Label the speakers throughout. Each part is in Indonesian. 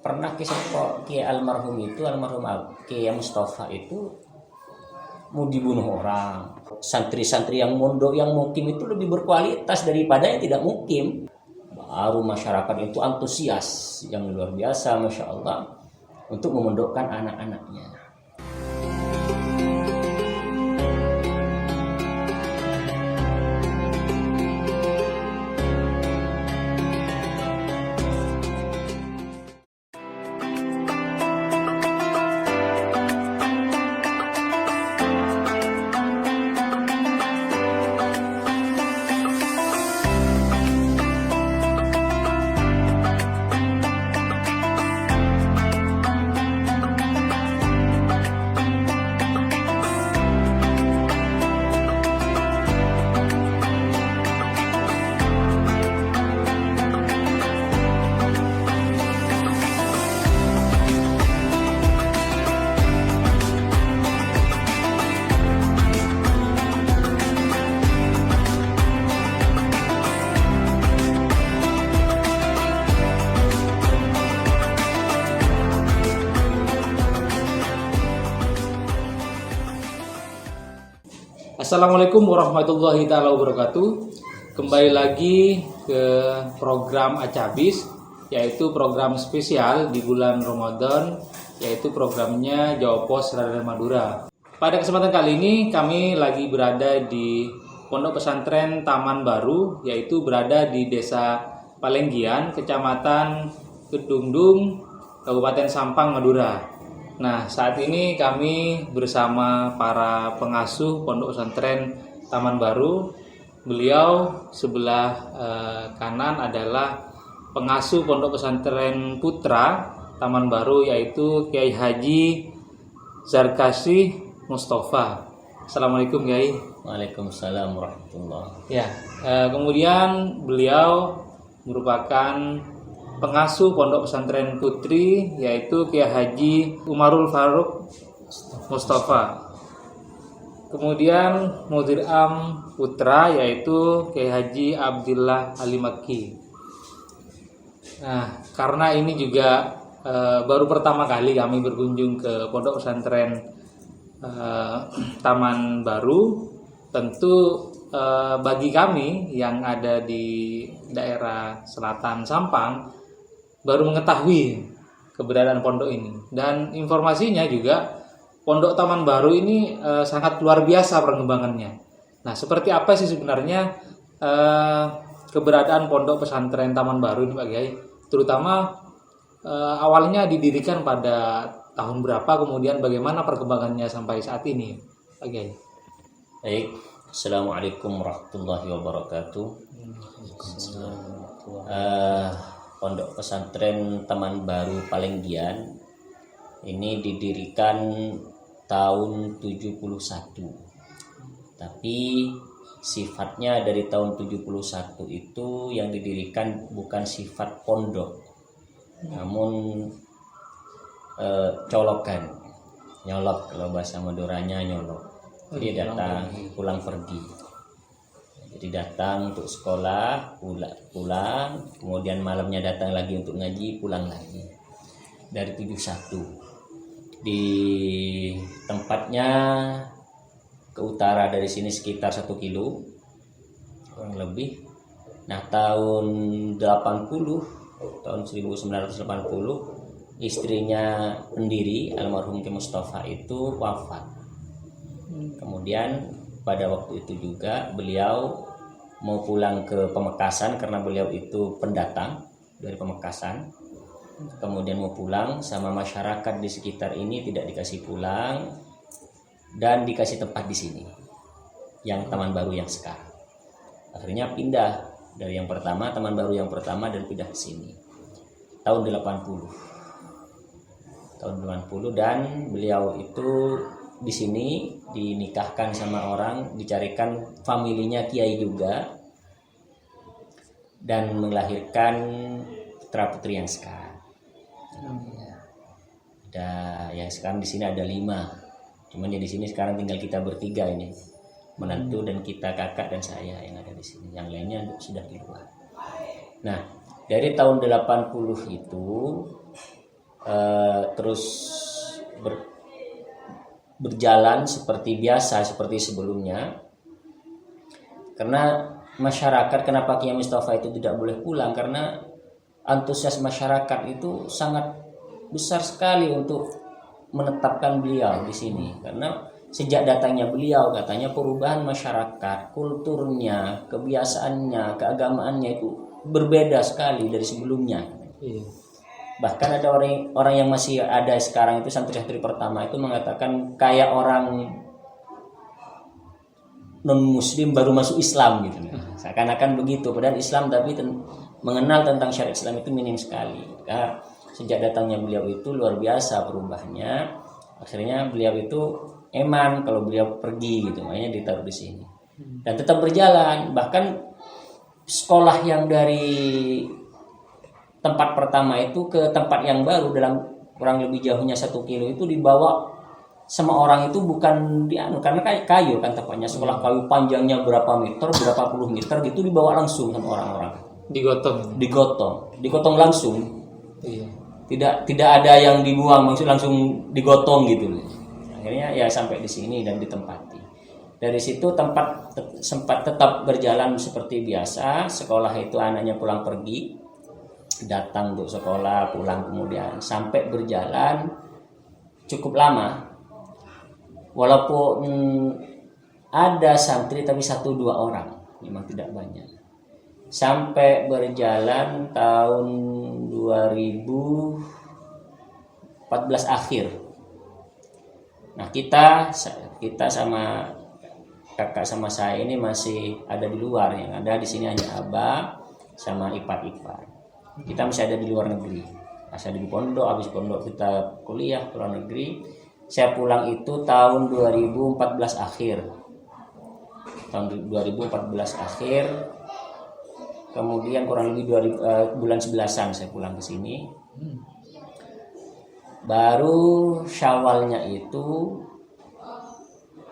Speaker 1: pernah kisah Kiai almarhum Kiai Mustafa itu mau dibunuh orang. Santri-santri yang mondok yang mukim itu lebih berkualitas daripada yang tidak mukim. Baru masyarakat itu antusias yang luar biasa, Masya Allah, untuk memondokkan anak-anaknya.
Speaker 2: Assalamualaikum warahmatullahi taala wabarakatuh. Kembali lagi ke program Acabis, yaitu program spesial di bulan Ramadan, yaitu programnya Jawa Pos Radar Madura. Pada kesempatan kali ini kami lagi berada di Pondok Pesantren Taman Baru, yaitu berada di Desa Palenggian, Kecamatan Kedungdung, Kabupaten Sampang, Madura. Nah, saat ini kami bersama para pengasuh Pondok Pesantren Taman Baru. Beliau sebelah kanan adalah pengasuh Pondok Pesantren Putra Taman Baru, yaitu Kiai Haji Zarkasih Mustafa. Assalamualaikum Kiai.
Speaker 1: Waalaikumsalam warahmatullahi.
Speaker 2: Ya, kemudian beliau merupakan pengasuh Pondok Pesantren Putri, yaitu Kiai Haji Umarul Faruk Mustafa. Kemudian Mudir Am Putra, yaitu Kiai Haji Abdillah Ali Makki. Nah, karena ini juga baru pertama kali kami berkunjung ke Pondok Pesantren Taman Baru, tentu bagi kami yang ada di daerah selatan Sampang baru mengetahui keberadaan pondok ini, dan informasinya juga Pondok Taman Baru ini sangat luar biasa perkembangannya. Nah, seperti apa sih sebenarnya keberadaan Pondok Pesantren Taman Baru ini Pak Kiai? Terutama awalnya didirikan pada tahun berapa, kemudian bagaimana perkembangannya sampai saat ini Pak Kiai?
Speaker 1: Baik, Assalamualaikum warahmatullahi wabarakatuh. Pondok Pesantren Taman Baru Palenggian ini didirikan tahun 71. Tapi sifatnya dari tahun 71 itu yang didirikan bukan sifat pondok, namun colokan, nyolok, kalau bahasa Maduranya nyolok. Jadi datang pulang pergi. Jadi datang untuk sekolah, pulang, kemudian malamnya datang lagi untuk ngaji, pulang lagi. Dari 71. Di tempatnya ke utara dari sini sekitar 1 kilo, kurang lebih. Nah, tahun 1980, istrinya pendiri almarhum Kiai Mustafa itu wafat. Kemudian pada waktu itu juga beliau mau pulang ke Pamekasan karena beliau itu pendatang dari Pamekasan. Kemudian mau pulang, sama masyarakat di sekitar ini tidak dikasih pulang dan dikasih tempat di sini, yang Taman Baru yang sekarang. Akhirnya pindah dari yang pertama, Taman Baru yang pertama, dan pindah ke sini tahun 80. Dan beliau itu di sini dinikahkan sama orang, dicarikan familinya kiai juga, dan melahirkan putra putri yang sekarang. Yang sekarang di sini ada 5. Cuman ya di sini sekarang tinggal kita bertiga ini, menantu dan kita, kakak dan saya yang ada di sini. Yang lainnya sudah di luar. Nah, dari tahun 80 itu terus berjalan seperti biasa, seperti sebelumnya. Karena masyarakat, kenapa Kiai Mustafa itu tidak boleh pulang? Karena antusias masyarakat itu sangat besar sekali untuk menetapkan beliau di sini. Karena sejak datangnya beliau, katanya perubahan masyarakat, kulturnya, kebiasaannya, keagamaannya itu berbeda sekali dari sebelumnya.
Speaker 2: Iya.
Speaker 1: Bahkan ada orang yang masih ada sekarang itu, santri-santri pertama itu mengatakan kayak orang non muslim baru masuk Islam gitu. Seakan-akan begitu, padahal Islam tapi mengenal tentang syariat Islam itu minim sekali. Maka sejak datangnya beliau itu luar biasa perubahannya. Akhirnya beliau itu eman kalau beliau pergi gitu, makanya ditaruh di sini. Dan tetap berjalan, bahkan sekolah yang dari tempat pertama itu ke tempat yang baru dalam kurang lebih jauhnya 1 kilo itu dibawa sama orang itu, bukan karena kayu kan tempatnya, sekolah kayu panjangnya berapa meter, berapa puluh meter gitu, dibawa langsung sama orang-orang. Digotong langsung. Iya. Tidak ada yang dibuang, maksud langsung digotong gitu. Akhirnya ya sampai di sini dan ditempati. Dari situ tempat sempat tetap berjalan seperti biasa. Sekolah itu anaknya pulang pergi, datang untuk sekolah, pulang kemudian, sampai berjalan cukup lama. Walaupun ada santri tapi 1-2 orang, memang tidak banyak. Sampai berjalan tahun 2014 akhir. Nah, kita sama kakak sama saya ini masih ada di luar, yang ada di sini hanya abah sama ipar-ipar. Kita masih ada di luar negeri. Masih ada di pondok, habis pondok kita kuliah ke luar negeri. Saya pulang itu tahun 2014 akhir. Tahun 2014 akhir. Kemudian kurang lebih bulan 11-an saya pulang ke sini. Baru Syawalnya itu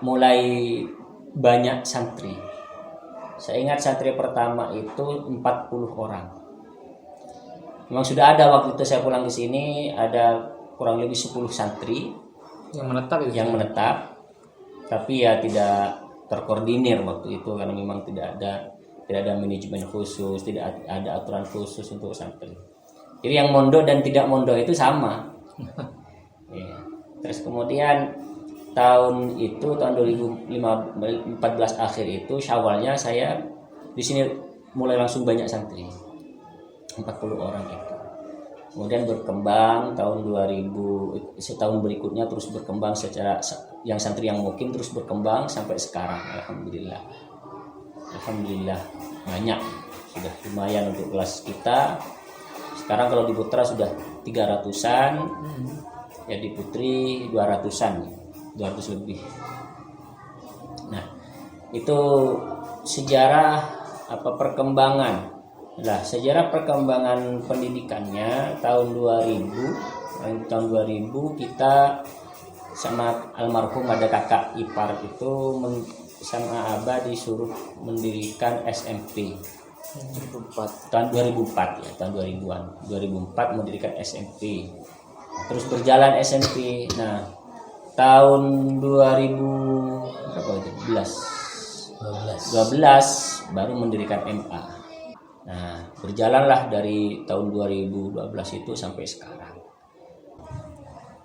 Speaker 1: mulai banyak santri. Saya ingat santri pertama itu 40 orang. Memang sudah ada waktu itu saya pulang ke sini, ada kurang lebih 10 santri
Speaker 2: yang menetap itu.
Speaker 1: Yang menetap, tapi ya tidak terkoordinir waktu itu karena memang tidak ada manajemen khusus, tidak ada aturan khusus untuk santri. Jadi yang mondok dan tidak mondok itu sama. Ya. Terus kemudian tahun 2014 akhir itu Syawalnya saya di sini mulai langsung banyak santri. 40 orang itu. Kemudian berkembang tahun 2000, setahun berikutnya terus berkembang secara yang santri yang mungkin terus berkembang sampai sekarang. Alhamdulillah banyak, sudah lumayan untuk kelas kita. Sekarang kalau di putra sudah 300-an, ya di putri 200-an, 200 lebih. Nah, itu sejarah perkembangan. Nah, sejarah perkembangan pendidikannya tahun 2000 kita sama almarhum ada kakak ipar itu sama abah disuruh mendirikan SMP. Tahun 2004 ya, tahun 2000-an. 2004 mendirikan SMP. Terus berjalan SMP. Nah, tahun 2012 baru mendirikan MA. Nah, berjalanlah dari tahun 2012 itu sampai sekarang.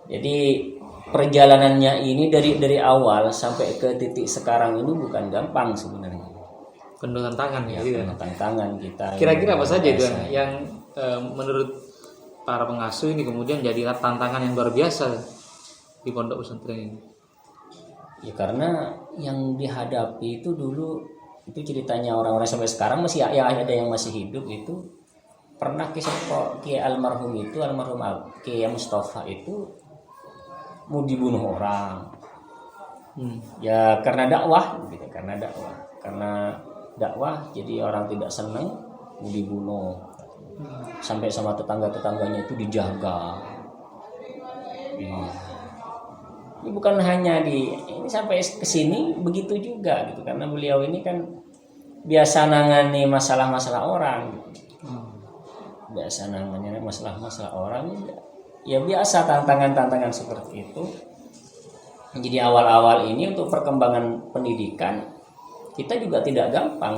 Speaker 1: Jadi perjalanannya ini dari awal sampai ke titik sekarang ini bukan gampang sebenarnya.
Speaker 2: Penuh tantangan ya.
Speaker 1: Penuh tantangan kita.
Speaker 2: Kira-kira apa saja itu yang menurut para pengasuh ini kemudian jadi tantangan yang luar biasa di pondok pesantren ini?
Speaker 1: Ya karena yang dihadapi itu dulu itu ceritanya orang-orang sampai sekarang masih ya ada yang masih hidup itu pernah kisah Kiai almarhum Kiai Mustafa itu mau dibunuh orang. Ya karena dakwah gitu, karena dakwah jadi orang tidak senang mau dibunuh. Sampai sama tetangga-tetangganya itu dijaga. Ini bukan hanya ini sampai ke sini begitu juga gitu, karena beliau ini kan biasa nangani masalah-masalah orang. Biasa nangani masalah-masalah orang, ya biasa tantangan-tantangan seperti itu. Jadi awal-awal ini untuk perkembangan pendidikan kita juga tidak gampang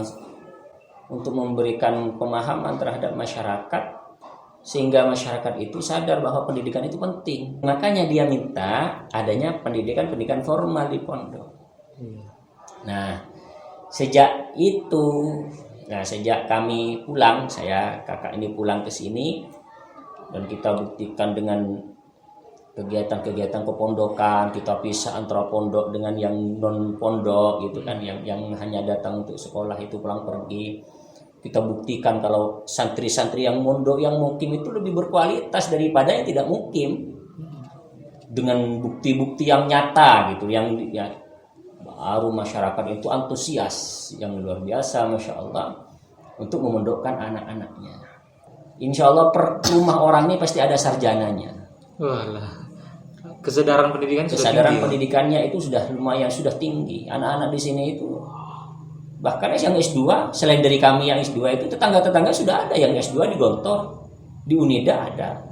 Speaker 1: untuk memberikan pemahaman terhadap masyarakat sehingga masyarakat itu sadar bahwa pendidikan itu penting. Makanya dia minta adanya pendidikan formal di pondok. Nah, sejak kami pulang, saya kakak ini pulang ke sini dan kita buktikan dengan kegiatan-kegiatan kepondokan, kita pisah antara pondok dengan yang non pondok gitu kan, yang hanya datang untuk sekolah itu pulang pergi. Kita buktikan kalau santri-santri yang mondok yang mukim itu lebih berkualitas daripada yang tidak mukim, dengan bukti-bukti yang nyata gitu, yang ya, baru masyarakat itu antusias yang luar biasa, masya Allah, untuk memondokkan anak-anaknya. Insya Allah per rumah orang ini pasti ada sarjananya.
Speaker 2: Walah. Kesadaran pendidikan
Speaker 1: pendidikannya itu sudah lumayan, sudah tinggi. Anak-anak di sini itu bahkan yang S2, selain dari kami yang S2 itu tetangga-tetangga sudah ada yang S2 di Gontor, di Unida ada.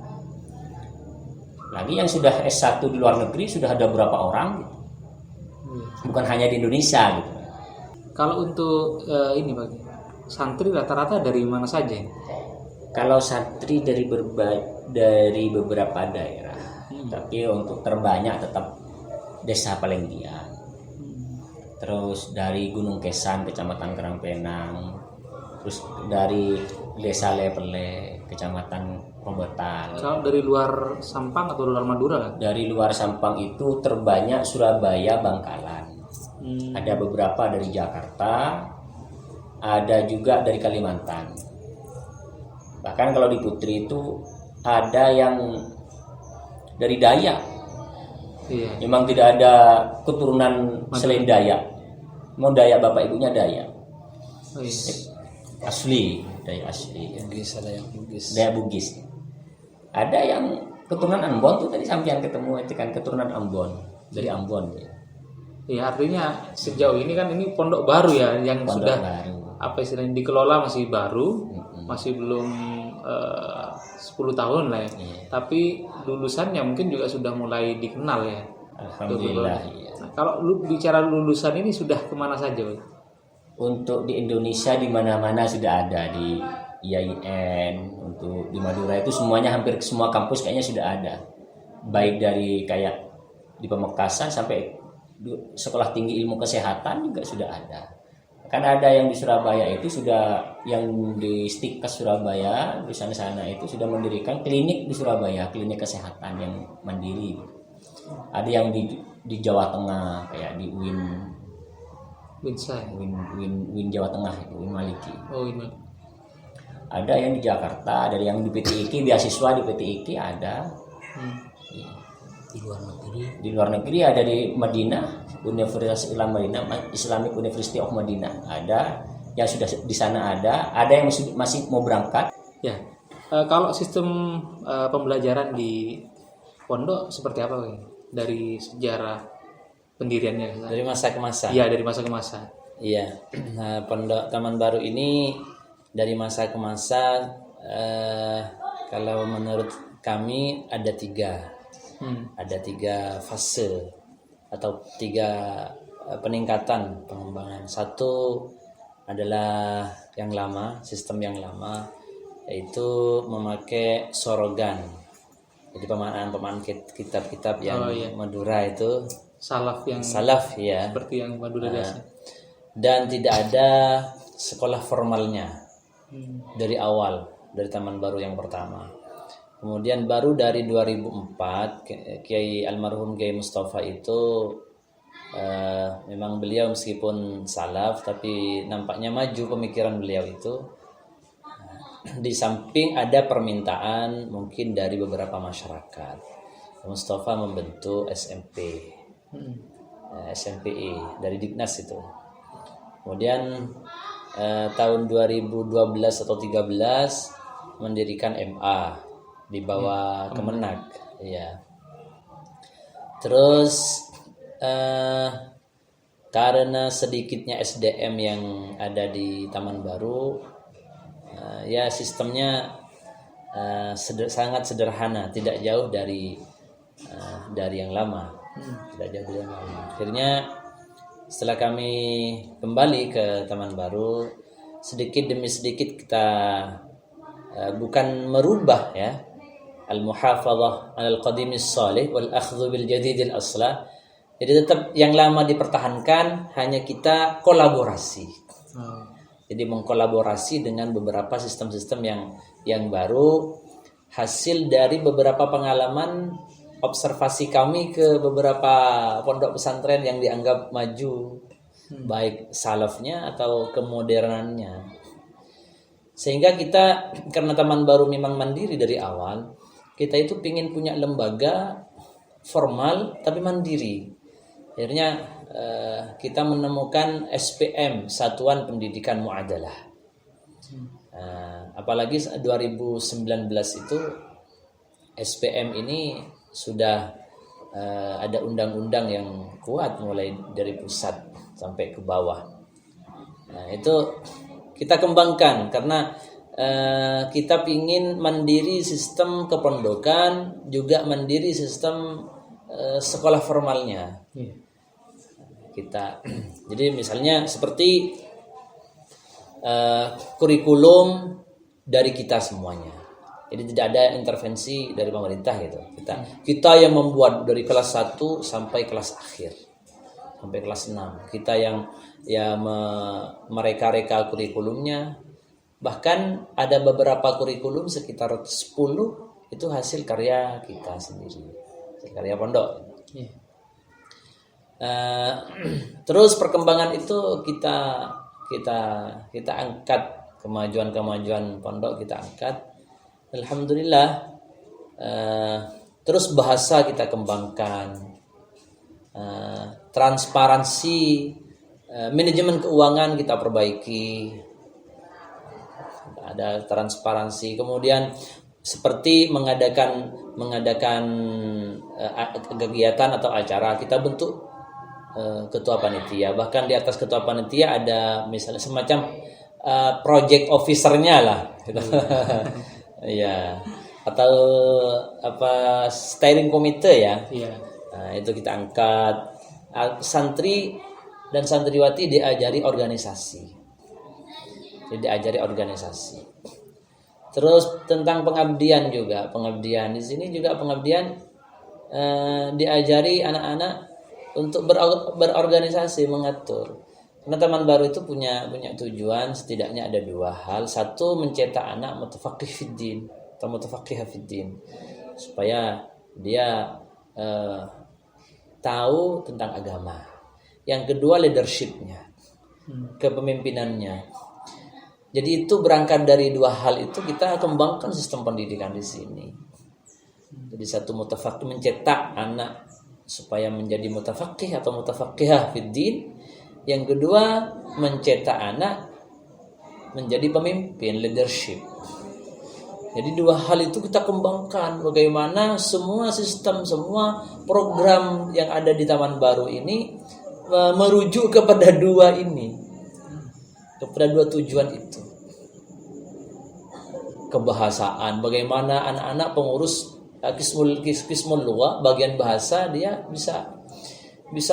Speaker 1: Lagi yang sudah S1 di luar negeri sudah ada berapa orang gitu. Bukan hanya di Indonesia gitu.
Speaker 2: Kalau untuk ini Pak, santri rata-rata dari mana saja?
Speaker 1: Kalau santri dari beberapa daerah. Tapi untuk terbanyak tetap Desa Palenggian. Terus dari Gunung Kesan, Kecamatan Karangpenang. Terus dari Desa Lepele, Kecamatan Rombetal.
Speaker 2: Kalau dari luar Sampang atau luar Madura kan?
Speaker 1: Dari luar Sampang itu terbanyak Surabaya, Bangkalan. Ada beberapa dari Jakarta, ada juga dari Kalimantan. Bahkan kalau di Putri itu ada yang dari Dayak.
Speaker 2: Iya.
Speaker 1: Memang tidak ada keturunan selain Dayak. Mau Dayak bapak ibunya Dayak.
Speaker 2: Oh, iya.
Speaker 1: Asli, Dayak asli. Dayak Bugis. Ada yang keturunan Ambon tuh tadi sampean ketemu itu kan, keturunan Ambon, dari Ambon ya.
Speaker 2: Iya, artinya sejauh ini kan ini pondok baru ya, yang
Speaker 1: Pondok
Speaker 2: sudah
Speaker 1: baru.
Speaker 2: apa istilahnya dikelola masih baru, masih belum 10 tahun lah ya. Tapi lulusannya mungkin juga sudah mulai dikenal ya.
Speaker 1: Alhamdulillah. Iya.
Speaker 2: Nah, kalau bicara lulusan ini sudah kemana saja, Pak?
Speaker 1: Untuk di Indonesia di mana-mana sudah ada, di IAIN, untuk di Madura itu semuanya, hampir semua kampus kayaknya sudah ada. Baik dari kayak di Pamekasan sampai sekolah tinggi ilmu kesehatan juga sudah ada. Kan ada yang di Surabaya itu sudah, yang di Stikes Surabaya di sana itu sudah mendirikan klinik di Surabaya, klinik kesehatan yang mandiri. Ada yang di Jawa Tengah kayak di Win Jawa Tengah itu, Win Maliki.
Speaker 2: Oh, ini.
Speaker 1: Ada yang di Jakarta, ada yang di PTIK, beasiswa di PTIK ada. Ya. Di luar negeri ada di Madinah, Universitas Islam Madinah, Islamic University of Madinah ada, yang sudah di sana ada yang masih mau berangkat.
Speaker 2: Ya, kalau sistem pembelajaran di pondok seperti apa, Pak? Dari sejarah pendiriannya?
Speaker 3: Dari masa ke masa.
Speaker 2: Iya, dari masa ke masa.
Speaker 3: Iya, nah, Pondok Taman Baru ini dari masa ke masa, kalau menurut kami ada tiga fase atau tiga peningkatan pengembangan. Satu adalah yang lama, sistem yang lama, yaitu memakai sorogan. Jadi pemahaman kitab-kitab yang Madura itu
Speaker 2: Salaf
Speaker 3: ya,
Speaker 2: seperti yang Madura biasa.
Speaker 3: Dan tidak ada sekolah formalnya dari awal, dari Taman Baru yang pertama. Kemudian baru dari 2004 Kiai almarhum Kiai Mustafa itu memang beliau meskipun salaf tapi nampaknya maju pemikiran beliau itu. Di samping ada permintaan mungkin dari beberapa masyarakat, Mustafa membentuk SMPI dari Dignas itu. Kemudian tahun 2012 atau 13 mendirikan MA di bawah Kemenag, ya. Terus karena sedikitnya SDM yang ada di Taman Baru, ya sistemnya sangat sederhana, tidak jauh dari yang lama, tidak jauh dari yang lama. Akhirnya setelah kami kembali ke Taman Baru, sedikit demi sedikit kita bukan merubah ya, al-muhafadzah 'alal qadimis salih wal akhdhu bil jadidil aslah. Jadi tetap yang lama dipertahankan, hanya kita kolaborasi. Jadi mengkolaborasi dengan beberapa sistem-sistem yang baru, hasil dari beberapa pengalaman observasi kami ke beberapa pondok pesantren yang dianggap maju, baik salafnya atau kemodernannya. Sehingga kita, karena Taman Baru memang mandiri dari awal, kita itu ingin punya lembaga formal tapi mandiri. Akhirnya kita menemukan SPM, Satuan Pendidikan Mu'adalah. Apalagi 2019 itu SPM ini sudah ada undang-undang yang kuat mulai dari pusat sampai ke bawah. Nah, itu kita kembangkan karena kita ingin mandiri sistem kepondokan, juga mandiri sistem sekolah formalnya. Kita jadi misalnya seperti kurikulum dari kita semuanya. Jadi tidak ada intervensi dari pemerintah gitu. Kita yang membuat dari kelas 1 sampai kelas akhir. Sampai kelas 6. Kita yang mereka-reka kurikulumnya. Bahkan ada beberapa kurikulum sekitar 10 itu hasil karya kita sendiri. Hasil karya pondok. Terus perkembangan itu kita angkat, kemajuan pondok kita angkat. Alhamdulillah. Terus bahasa kita kembangkan, transparansi, manajemen keuangan kita perbaiki, ada transparansi. Kemudian seperti mengadakan kegiatan atau acara, kita bentuk ketua panitia. Bahkan di atas ketua panitia ada misalnya semacam project officer-nya lah. Ya, atau steering committee ya. Nah, itu kita angkat. Santri dan santriwati diajari organisasi. Jadi diajari organisasi. Terus tentang pengabdian juga, pengabdian di sini juga pengabdian diajari anak-anak untuk berorganisasi, mengatur. Karena Taman Baru itu punya tujuan setidaknya ada 2 hal. Satu, mencetak anak mutafaqih fiddin atau mutafaqihah fiddin, supaya dia tahu tentang agama. Yang kedua, leadershipnya, kepemimpinannya. Jadi itu berangkat dari 2 hal itu kita kembangkan sistem pendidikan di sini. Jadi satu, mutafaqih, mencetak anak supaya menjadi mutafaqih atau mutafaqihah fiddin. Yang kedua, mencetak anak menjadi pemimpin, leadership. Jadi 2 hal itu kita kembangkan. Bagaimana semua sistem, semua program yang ada di Taman Baru ini merujuk kepada 2 ini. Kepada 2 tujuan itu. Kebahasaan, bagaimana anak-anak pengurus Qismul Lugha, bagian bahasa, dia bisa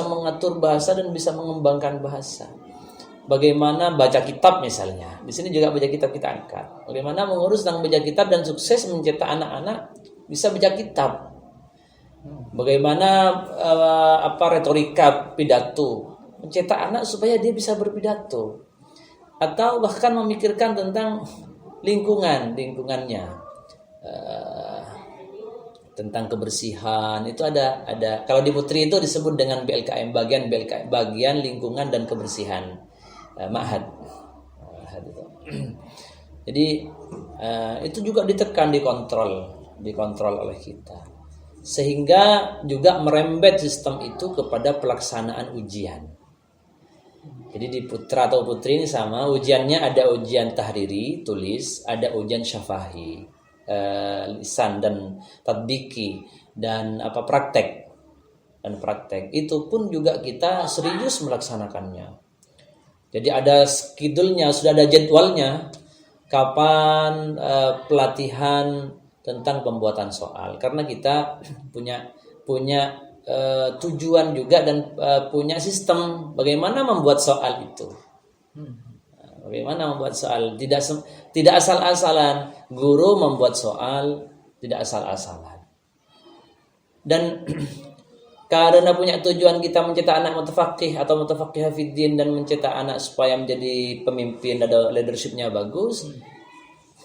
Speaker 3: mengatur bahasa dan bisa mengembangkan bahasa. Bagaimana baca kitab misalnya. Di sini juga baca kitab kita angkat. Bagaimana mengurus tentang baca kitab dan sukses mencetak anak-anak bisa baca kitab. Bagaimana retorika pidato. Mencetak anak supaya dia bisa berpidato. Atau bahkan memikirkan tentang lingkungannya. Tentang kebersihan itu ada kalau di Putri itu disebut dengan BLKM, bagian lingkungan dan kebersihan, ma'had itu. Jadi itu juga ditekan, dikontrol oleh kita, sehingga juga merembet sistem itu kepada pelaksanaan ujian. Jadi di Putra atau Putri ini sama, ujiannya ada ujian tahriri tulis, ada ujian syafahi lisan dan tatbiki dan praktek itu pun juga kita serius melaksanakannya. Jadi ada schedule-nya, sudah ada jadwalnya. kapan pelatihan tentang pembuatan soal, karena kita punya tujuan juga dan punya sistem bagaimana membuat soal itu. Bagaimana membuat soal, tidak asal-asalan. Guru membuat soal tidak asal-asalan. Dan karena punya tujuan kita mencetak anak mutafaqih atau mutafaqihah fiddin dan mencetak anak supaya menjadi pemimpin, ada leadershipnya bagus.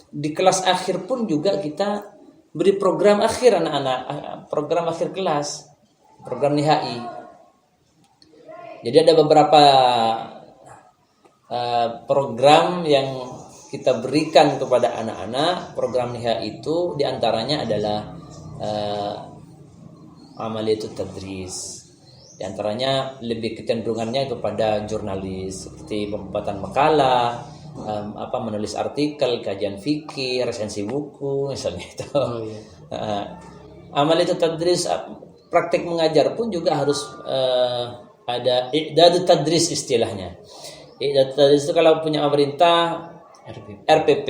Speaker 3: Di kelas akhir pun juga kita beri program akhir anak-anak, program akhir kelas, program nihai. Jadi ada beberapa program yang kita berikan kepada anak-anak. Program nihai itu diantaranya adalah amaliyatut tadris. Di antaranya lebih kecenderungannya kepada jurnalis seperti pembuatan makalah, menulis artikel, kajian fikih, resensi buku misalnya itu. Amaliyatut tadris, praktik mengajar pun juga harus ada i'dadut tadris istilahnya. I'dadut tadris itu kalau punya pemerintah RPP.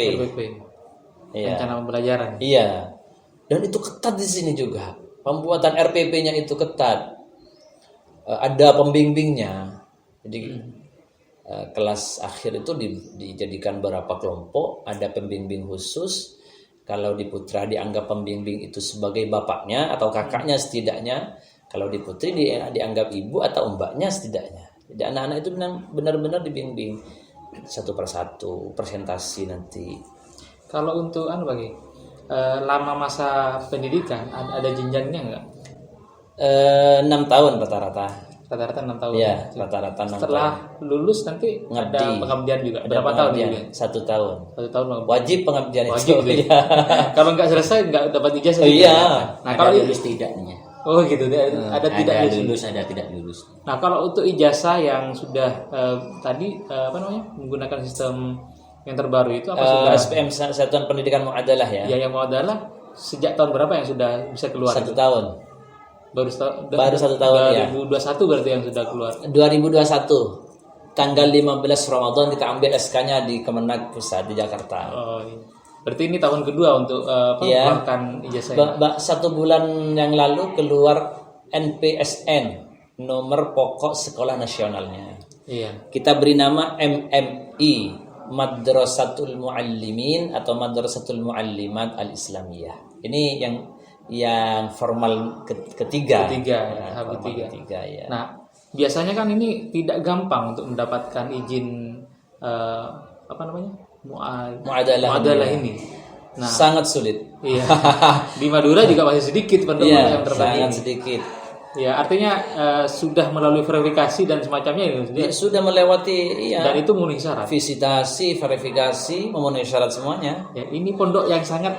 Speaker 3: Iya.
Speaker 2: Rencana pembelajaran.
Speaker 3: Iya. Dan itu ketat di sini juga. Pembuatan RPP-nya itu ketat. Ada pembimbingnya. Jadi kelas akhir itu dijadikan beberapa kelompok, ada pembimbing khusus. Kalau di putra dianggap pembimbing itu sebagai bapaknya atau kakaknya setidaknya. Kalau di putri dianggap ibu atau mbaknya setidaknya. Jadi anak-anak itu benar-benar dibimbing satu persatu, presentasi nanti.
Speaker 2: Kalau untuk lama masa pendidikan ada jenjangnya nggak?
Speaker 3: 6 tahun rata-rata.
Speaker 2: Rata-rata 6 tahun.
Speaker 3: Iya, rata-rata 6
Speaker 2: Setelah
Speaker 3: tahun.
Speaker 2: lulus nanti
Speaker 3: Ngabdi.
Speaker 2: ada pengabdian juga.
Speaker 3: Ada
Speaker 2: Berapa tahun
Speaker 3: pengabdian?
Speaker 2: juga?
Speaker 3: 1 tahun.
Speaker 2: 1 tahun pengabdian.
Speaker 3: Wajib pengabdian
Speaker 2: Wajib
Speaker 3: itu.
Speaker 2: gitu ya?
Speaker 3: Iya.
Speaker 2: Kalau nggak selesai nggak dapat ijazah.
Speaker 3: Oh,
Speaker 2: juga.
Speaker 3: iya.
Speaker 2: Nah
Speaker 1: Ada
Speaker 2: kalau
Speaker 1: lulus tidaknya.
Speaker 2: oh gitu ada tidak
Speaker 1: Ada
Speaker 2: lulus.
Speaker 1: lulus, ada tidak lulus.
Speaker 2: Nah kalau untuk ijazah yang sudah menggunakan sistem yang terbaru itu apa sudah?
Speaker 3: SPM Satuan Pendidikan Mu'adalah ya.
Speaker 2: Ya yang mau adalah sejak tahun berapa yang sudah bisa keluar?
Speaker 3: 1 tahun.
Speaker 2: Baru
Speaker 3: 1 tahun ya.
Speaker 2: 2021 berarti yang sudah keluar.
Speaker 3: 2021 tanggal 15 Ramadan kita ambil SK-nya di Kemenag Pusat di Jakarta.
Speaker 2: Oh, iya. Berarti ini tahun kedua untuk
Speaker 3: Iya.
Speaker 2: mengeluarkan ijazah.
Speaker 3: 1 bulan yang lalu keluar NPSN, nomor pokok sekolah nasionalnya.
Speaker 2: Iya.
Speaker 3: Kita beri nama MMI, Madrasatul Muallimin atau Madrasatul Muallimat Al-Islamiyah. Ini yang formal ketiga.
Speaker 2: Tahap
Speaker 3: Formal
Speaker 2: ketiga.
Speaker 3: ketiga ya.
Speaker 2: Nah, biasanya kan ini tidak gampang untuk mendapatkan izin muadalah ini. Nah,
Speaker 3: Sangat sulit.
Speaker 2: iya. Di Madura juga masih sedikit pondok
Speaker 3: Iya,
Speaker 2: yang terbaik
Speaker 3: sangat
Speaker 2: ini.
Speaker 3: sedikit.
Speaker 2: Ya, artinya sudah melalui verifikasi dan semacamnya
Speaker 3: Ya, sudah melewati
Speaker 2: dan itu memenuhi syarat.
Speaker 3: visitasi, verifikasi, memenuhi syarat semuanya.
Speaker 2: Ya, ini pondok yang sangat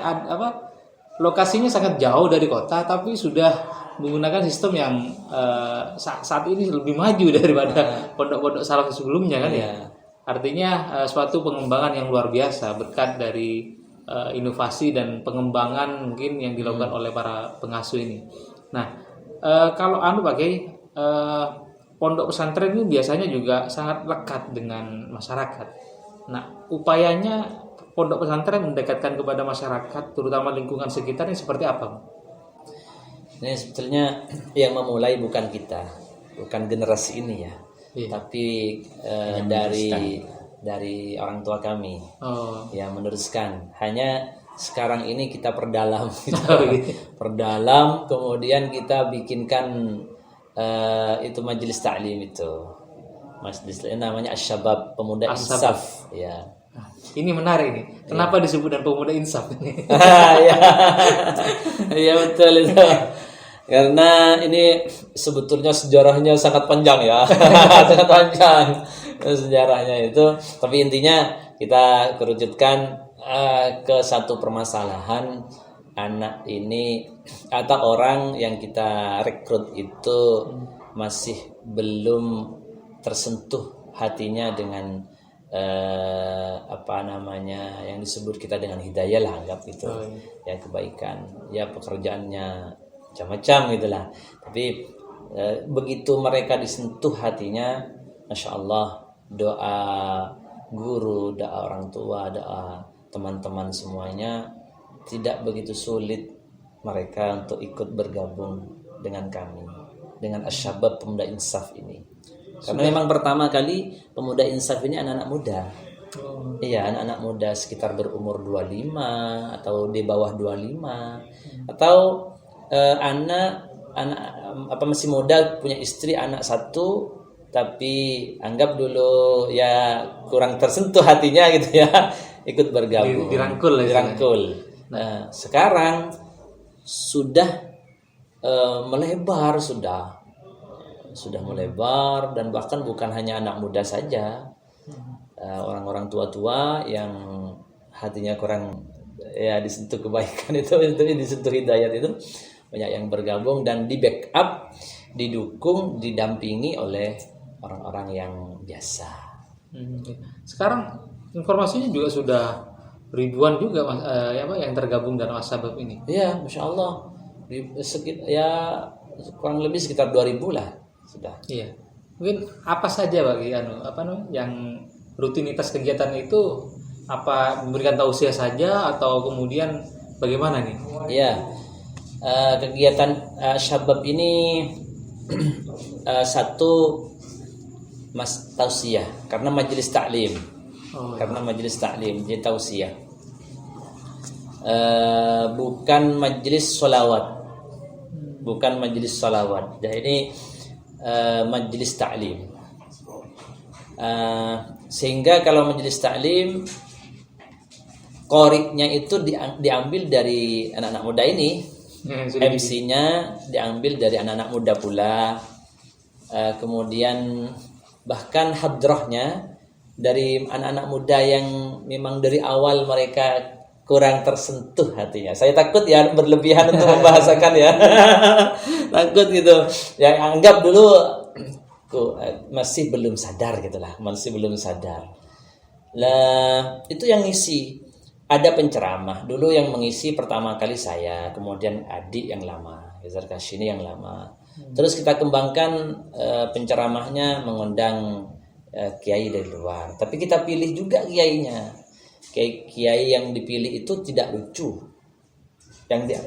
Speaker 2: lokasinya sangat jauh dari kota tapi sudah menggunakan sistem yang saat ini lebih maju daripada pondok-pondok salaf sebelumnya kan ya.
Speaker 3: Iya.
Speaker 2: Artinya suatu pengembangan yang luar biasa berkat dari inovasi dan pengembangan mungkin yang dilakukan oleh para pengasuh ini. Nah, kalau pondok pesantren ini biasanya juga sangat lekat dengan masyarakat. Nah, upayanya pondok pesantren mendekatkan kepada masyarakat, terutama lingkungan sekitarnya seperti apa?
Speaker 3: Ini sebetulnya yang memulai bukan kita, bukan generasi ini ya, tapi dari orang tua kami yang meneruskan. Hanya sekarang ini kita perdalam, perdalam, kemudian kita bikinkan itu majelis ta'lim itu, majelis namanya Asyabab, Pemuda Insaf, ya.
Speaker 2: Ini menarik nih. Kenapa disebut dan Pemuda Insaf ini?
Speaker 3: Iya betul itu. Karena ini sebetulnya sejarahnya sangat panjang ya, sangat panjang sejarahnya itu. Tapi intinya kita kerucutkan ke satu permasalahan anak ini atau orang yang kita rekrut itu masih belum tersentuh hatinya dengan yang disebut kita dengan hidayah lah, anggap itu ya, kebaikan ya, pekerjaannya macam-macam gitulah. Tapi begitu mereka disentuh hatinya, Masya Allah, doa guru, doa orang tua, doa teman-teman semuanya tidak begitu sulit mereka untuk ikut bergabung dengan kami, dengan Asyabab Pemuda Insaf ini. Karena memang pertama kali Pemuda Insaf ini anak-anak muda. Iya, anak-anak muda sekitar berumur 25 atau di bawah 25 atau anak masih muda, punya istri, anak satu, tapi anggap dulu ya kurang tersentuh hatinya gitu ya, ikut bergabung, dirangkul. Nah, sekarang sudah melebar, sudah melebar, dan bahkan bukan hanya anak muda saja, orang-orang tua-tua yang hatinya kurang ya disentuh kebaikan itu disentuh hidayat itu banyak yang bergabung dan di backup, didukung, didampingi oleh orang-orang yang biasa.
Speaker 2: Sekarang informasinya juga sudah ribuan juga yang tergabung dalam Asyabab ini.
Speaker 3: Iya, Masya Allah. Kurang lebih sekitar 2.000 lah sudah.
Speaker 2: Iya. Mungkin apa saja bagi yang rutinitas kegiatan itu, apa memberikan tausiah saja atau kemudian bagaimana nih?
Speaker 3: Iya. Kegiatan Syabab ini satu tausiah karena majelis taklim. Karena majelis taklim jadi tausiah. Bukan majelis sholawat. Bukan majelis sholawat. Jadi ini majelis taklim. Sehingga kalau majelis taklim qoriknya itu diambil dari anak-anak muda ini. MC-nya diambil dari anak-anak muda pula, kemudian bahkan hadrahnya dari anak-anak muda yang memang dari awal mereka kurang tersentuh hatinya. Saya takut ya berlebihan untuk membahasakan ya. Takut gitu. Yang anggap dulu masih belum sadar gitulah, masih belum sadar. Lah itu yang ngisi. Ada penceramah dulu yang mengisi pertama kali saya, kemudian adik yang lama, Yazar Kashini yang lama. Terus kita kembangkan penceramahnya mengundang kiai dari luar. Tapi kita pilih juga kiainya. Kiai yang dipilih itu tidak lucu.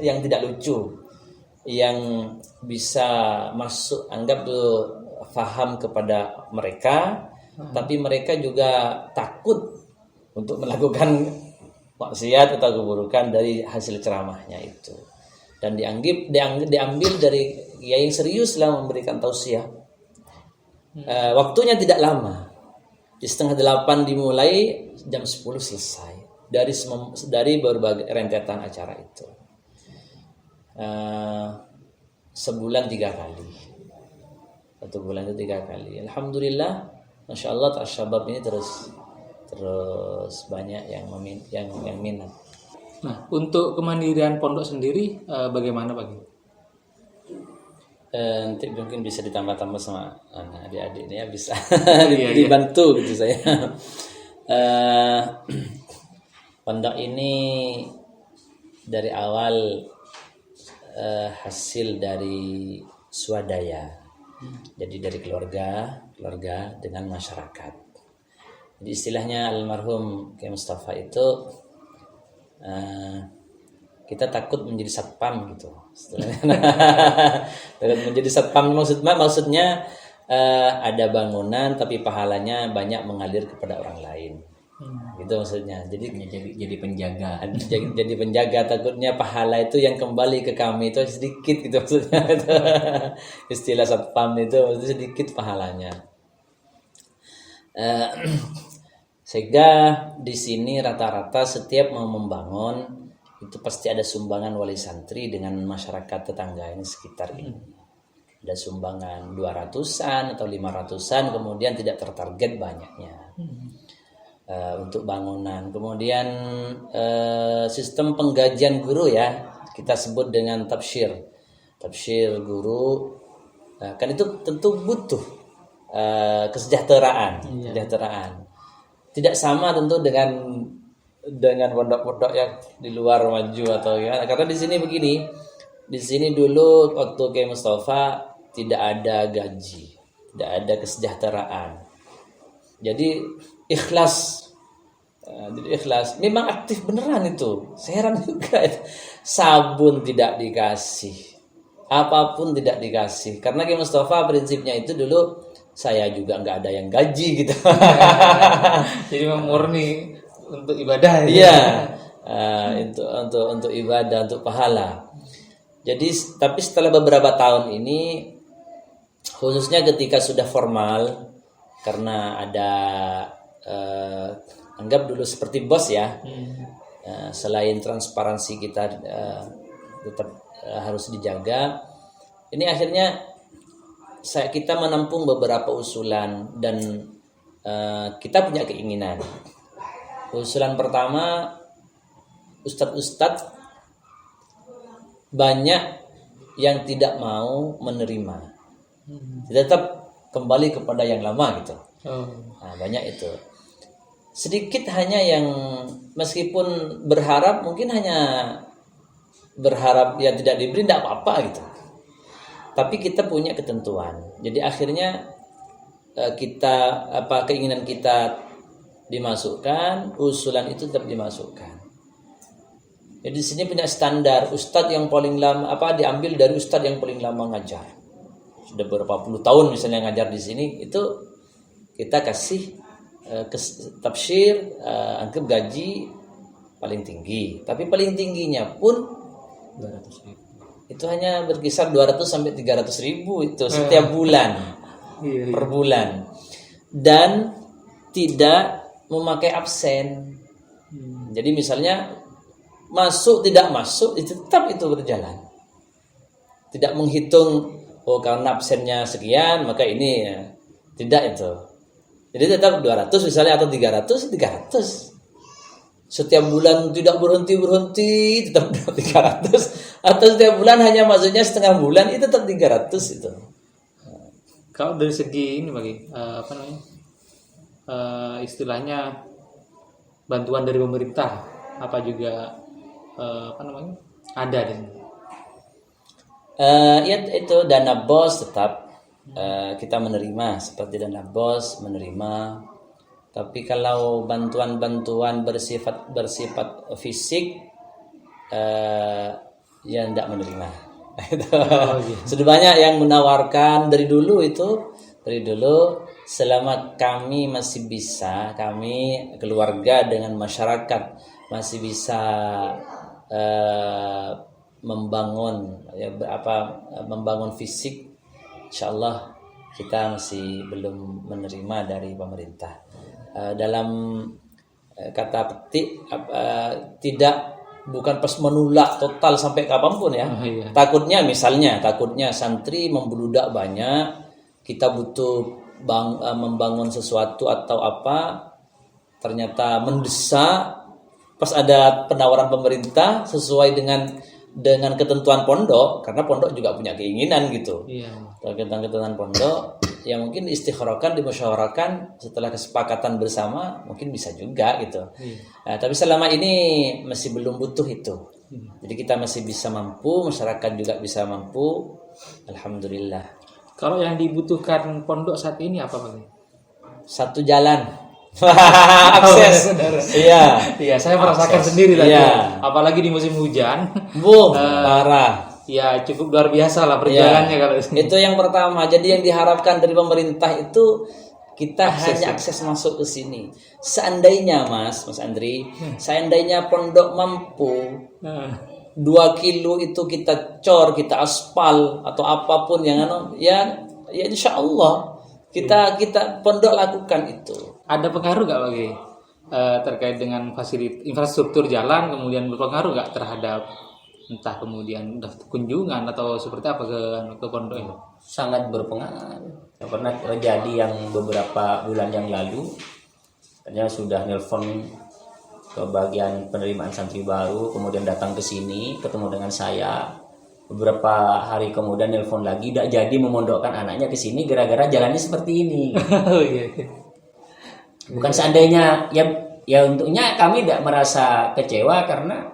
Speaker 3: Yang tidak lucu. Yang bisa masuk, anggap tuh faham kepada mereka, tapi mereka juga takut untuk melakukan maksiat atau keburukan dari hasil ceramahnya itu, dan diambil dari kiai yang serius lah memberikan tausiah. Waktunya tidak lama, di 7:30 dimulai, jam 10 selesai dari berbagai rentetan acara itu. Sebulan 3 kali, 1 bulan itu 3 kali. Alhamdulillah, Masya Allah, Asyabab ini terus banyak yang minat.
Speaker 2: Nah, untuk kemandirian pondok sendiri bagaimana Pak?
Speaker 3: Nanti mungkin bisa ditambah-tambah sama adik-adik ini ya, bisa dibantu gitu saya. Pondok ini dari awal hasil dari swadaya, jadi dari keluarga dengan masyarakat. Jadi istilahnya almarhum Kiai Mustafa itu kita takut menjadi satpam gitu. Takut menjadi satpam maksudnya ada bangunan tapi pahalanya banyak mengalir kepada orang lain. Gitu maksudnya.
Speaker 1: Jadi penjaga.
Speaker 3: Jadi penjaga, takutnya pahala itu yang kembali ke kami itu sedikit gitu maksudnya. Istilah satpam itu maksudnya sedikit pahalanya. Sehingga di sini rata-rata setiap mau membangun itu pasti ada sumbangan wali santri dengan masyarakat tetangga ini sekitar ini. Ada sumbangan 200-an atau 500-an, kemudian tidak tertarget banyaknya untuk bangunan. Kemudian sistem penggajian guru ya, kita sebut dengan tabsyir guru. Kan itu tentu butuh kesejahteraan. Tidak sama tentu dengan pondok-pondok yang di luar maju atau ya. Karena di sini begini, di sini dulu waktu Kiai Mustafa tidak ada gaji, tidak ada kesejahteraan. Jadi ikhlas Jadi ikhlas. Memang aktif beneran itu. Saya heran juga. Sabun tidak dikasih, apapun tidak dikasih. Karena Ki Mustafa prinsipnya itu dulu, saya juga nggak ada yang gaji gitu.
Speaker 2: Jadi murni untuk ibadah.
Speaker 3: Iya, untuk ibadah, untuk pahala. Jadi tapi setelah beberapa tahun ini, khususnya ketika sudah formal, karena ada anggap dulu seperti bos ya. Selain transparansi kita tetap harus dijaga. Ini akhirnya kita menampung beberapa usulan dan kita punya keinginan. Usulan pertama, ustadz-ustadz banyak yang tidak mau menerima, tetap kembali kepada yang lama gitu. Nah, banyak itu. Sedikit hanya yang meskipun berharap, mungkin hanya berharap ya tidak diberi, tidak apa-apa gitu. Tapi kita punya ketentuan. Jadi akhirnya keinginan kita dimasukkan, usulan itu tetap dimasukkan. Jadi di sini punya standar ustadz yang paling lama diambil dari ustadz yang paling lama ngajar. Sudah berapa puluh tahun misalnya ngajar di sini, itu kita kasih tafsir, anggap gaji paling tinggi. Tapi paling tingginya pun 200.000. Itu hanya berkisar 200 sampai 300.000 itu setiap bulan. Per bulan. Dan tidak memakai absen. Jadi misalnya masuk tidak masuk itu tetap itu berjalan. Tidak menghitung karena absennya sekian maka ini ya. Tidak itu. Jadi tetap 200 misalnya atau 300. Setiap bulan tidak berhenti tetap 300. Atau setiap bulan hanya masuknya setengah bulan itu tetap 300 itu.
Speaker 2: Kalau dari segi ini istilahnya bantuan dari pemerintah apa juga ada di sini?
Speaker 3: Ya itu dana BOS tetap kita menerima, seperti dana BOS menerima. Tapi kalau bantuan-bantuan bersifat fisik ya tidak menerima. Sudah banyak yang menawarkan dari dulu selama kami masih bisa, kami keluarga dengan masyarakat masih bisa membangun membangun fisik, insyaallah kita masih belum menerima dari pemerintah. Dalam kata petik tidak, bukan pas menolak total sampai kapanpun ya. Takutnya santri membludak banyak, kita butuh membangun sesuatu atau apa, ternyata mendesak, pas ada penawaran pemerintah sesuai dengan ketentuan pondok, karena pondok juga punya keinginan gitu. Ketentuan pondok yang mungkin diistikharahkan, dimusyawarahkan setelah kesepakatan bersama, mungkin bisa juga gitu. Nah, tapi selama ini masih belum butuh itu. Jadi kita masih bisa mampu, masyarakat juga bisa mampu. Alhamdulillah.
Speaker 2: Kalau yang dibutuhkan pondok saat ini apa Bang?
Speaker 3: Satu jalan. Akses. Iya,
Speaker 2: saya merasakan sendiri tadi. Apalagi di musim hujan.
Speaker 3: Parah.
Speaker 2: Ya cukup luar biasa lah perjalanannya kalau
Speaker 3: itu yang pertama. Jadi yang diharapkan dari pemerintah itu kita hanya akses masuk ke sini. Seandainya Mas Andri, seandainya pondok mampu 2 kilo itu kita cor, kita aspal atau apapun yang ya insya Allah kita pondok lakukan itu.
Speaker 2: Ada pengaruh nggak bagi terkait dengan fasilitas infrastruktur jalan, kemudian berpengaruh nggak terhadap entah kemudian kunjungan atau seperti apa ke pondok itu?
Speaker 1: Sangat berpengaruh. Yang pernah terjadi yang beberapa bulan yang lalu, katanya sudah nelpon ke bagian penerimaan santri baru, kemudian datang ke sini ketemu dengan saya. Beberapa hari kemudian nelpon lagi, tidak jadi memondokkan anaknya ke sini gara-gara jalannya seperti ini. Bukan seandainya ya untuknya kami tidak merasa kecewa karena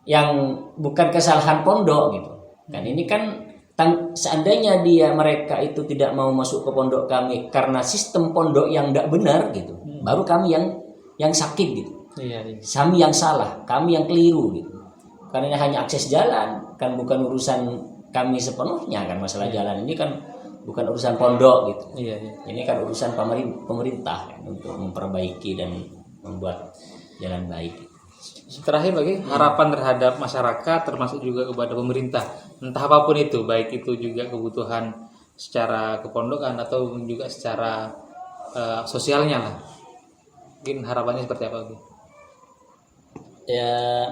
Speaker 1: yang bukan kesalahan pondok gitu. Dan ini kan seandainya mereka itu tidak mau masuk ke pondok kami karena sistem pondok yang tidak benar gitu, baru kami yang yang sakit gitu.
Speaker 2: Iya, iya.
Speaker 1: Kami yang salah, kami yang keliru gitu. Karena ini hanya akses jalan, kan bukan urusan kami sepenuhnya kan, masalah jalan ini kan bukan urusan pondok gitu.
Speaker 2: Iya, iya.
Speaker 1: Ini kan urusan pemerintah kan, untuk memperbaiki dan membuat jalan baik.
Speaker 2: Terakhir lagi, harapan terhadap masyarakat termasuk juga kepada pemerintah, entah apapun itu, baik itu juga kebutuhan secara kepondokan atau juga secara sosialnya lah. Mungkin harapannya seperti apa?
Speaker 3: Ya,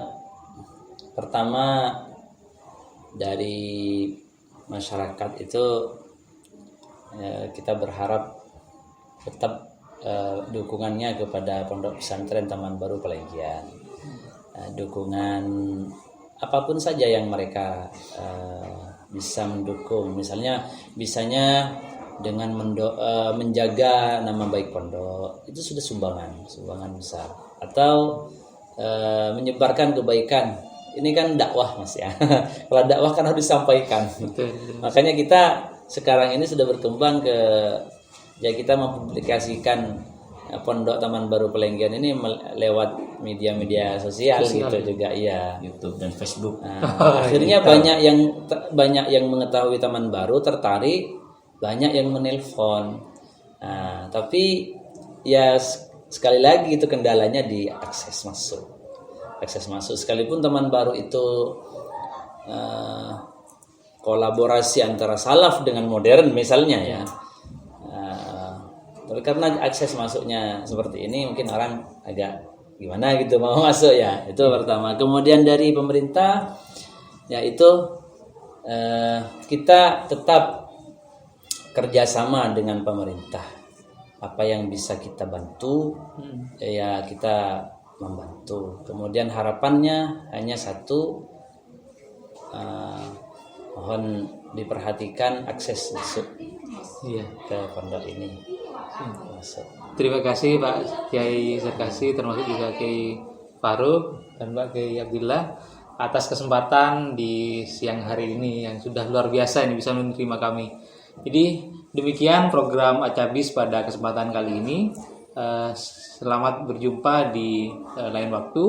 Speaker 3: pertama dari masyarakat itu kita berharap tetap dukungannya kepada Pondok Pesantren Taman Baru Pelengian. Dukungan apapun saja yang mereka bisa mendukung, misalnya bisanya dengan menjaga nama baik pondok, itu sudah sumbangan besar, atau menyebarkan kebaikan. Ini kan dakwah Mas ya. Kalau dakwah kan harus disampaikan.
Speaker 2: Betul.
Speaker 3: Makanya kita sekarang ini sudah berkembang kita mempublikasikan Pondok Taman Baru Pelengian ini lewat media-media sosial gitu juga, iya.
Speaker 1: YouTube dan Facebook.
Speaker 3: Akhirnya banyak yang mengetahui Taman Baru, tertarik, banyak yang menelpon. Tapi ya sekali lagi itu kendalanya di akses masuk. Sekalipun Taman Baru itu kolaborasi antara salaf dengan modern misalnya ya. Tapi karena akses masuknya seperti ini, mungkin orang agak gimana gitu mau masuk ya. Itu pertama. Kemudian dari pemerintah, yaitu kita tetap kerjasama dengan pemerintah. Apa yang bisa kita bantu, ya kita membantu. Kemudian harapannya hanya satu, mohon diperhatikan akses masuk ke pondok ini.
Speaker 2: Terima kasih Pak Kiai Sarkasi, termasuk juga Kiai Faruk dan Pak Kiai Abdillah atas kesempatan di siang hari ini yang sudah luar biasa ini bisa menerima kami. Jadi demikian program Acabis pada kesempatan kali ini. Selamat berjumpa di lain waktu.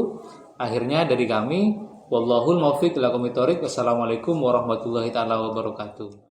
Speaker 2: Akhirnya dari kami, wallahul muwaffiq ila aqwamit thoriq. Wassalamualaikum warahmatullahi taala wabarakatuh.